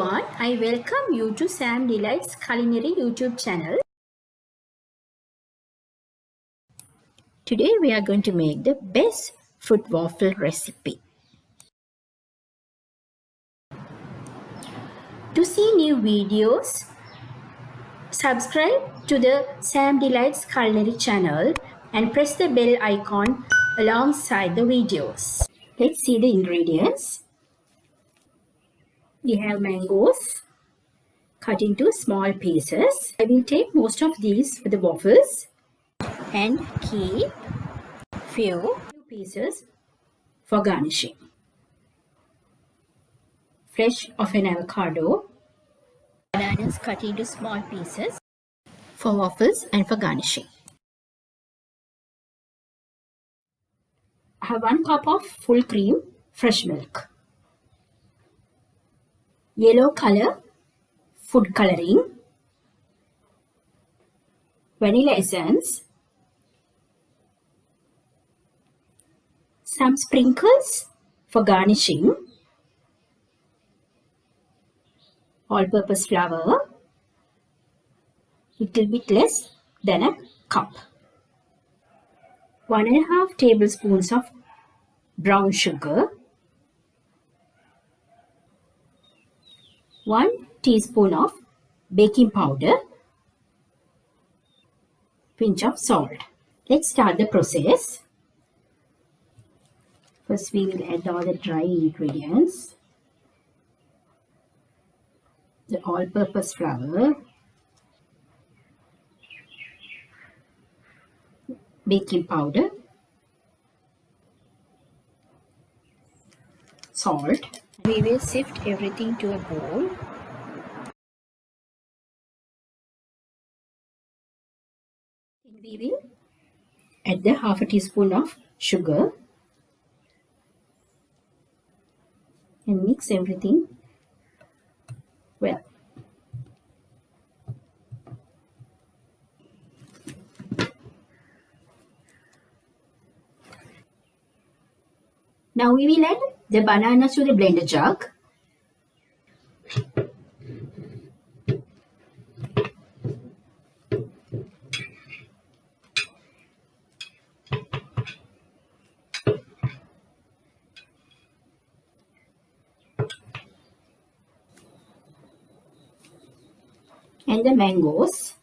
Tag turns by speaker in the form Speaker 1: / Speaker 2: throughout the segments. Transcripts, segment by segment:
Speaker 1: everyone, I welcome you to Sam Delight's Culinary YouTube channel. Today we are going to make the best fruit waffle recipe. To see new videos, subscribe to the Sam Delight's Culinary channel and press the bell icon alongside the videos. Let's see the ingredients. We have mangoes cut into small pieces. I will take most of these for the waffles and keep few pieces for garnishing. Flesh of an avocado, bananas cut into small pieces for waffles and for garnishing. I have 1 cup of full cream fresh milk, yellow color food coloring, vanilla essence, some sprinkles for garnishing, all-purpose flour, little bit less than a cup, 1.5 tablespoons of brown sugar, 1 teaspoon of baking powder, pinch of salt. Let's start the process. First we will add all the dry ingredients, the all-purpose flour, baking powder, salt. We will sift everything to a bowl. We will add the 1/2 teaspoon of sugar and mix everything well. Now we will add the bananas to the blender jug. And the mangoes.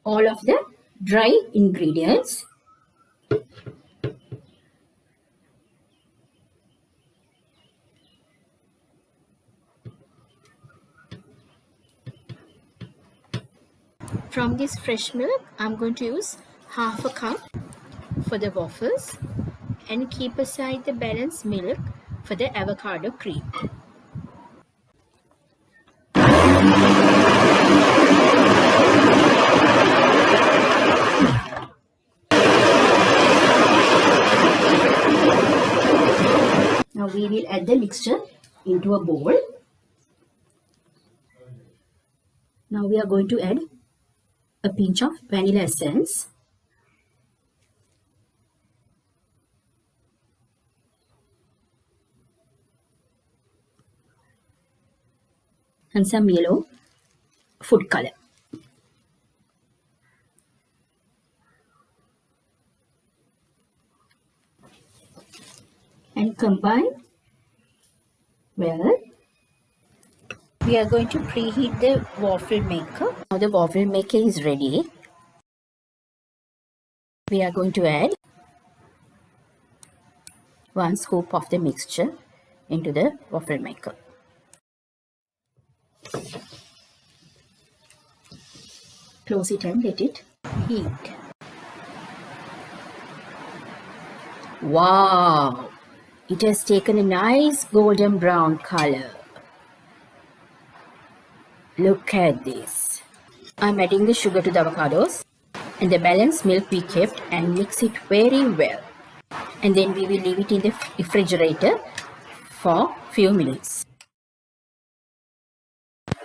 Speaker 1: All of the dry ingredients. From this fresh milk, I'm going to use 1/2 cup for the waffles and keep aside the balanced milk for the avocado cream. Now we will add the mixture into a bowl. Now we are going to add a pinch of vanilla essence, and some yellow food color. And combine well. We are going to preheat the waffle maker. Now the waffle maker is ready. We are going to add 1 scoop of the mixture into the waffle maker. Close it and let it heat. Wow! It has taken a nice golden brown color. Look at this. I'm adding the sugar to the avocados and the balanced milk we kept and mix it very well. And then we will leave it in the refrigerator for few minutes.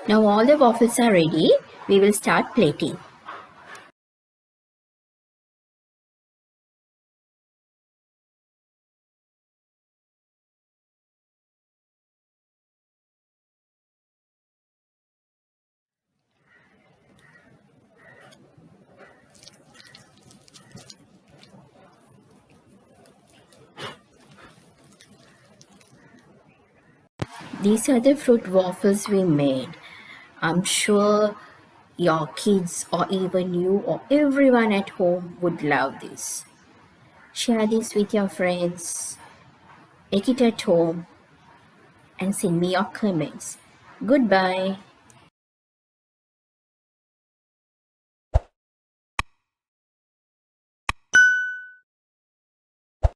Speaker 1: Now all the waffles are ready. We will start plating. These are the fruit waffles we made. I'm sure your kids or even you or everyone at home would love this. Share this with your friends. Make it at home and send me your comments. Goodbye.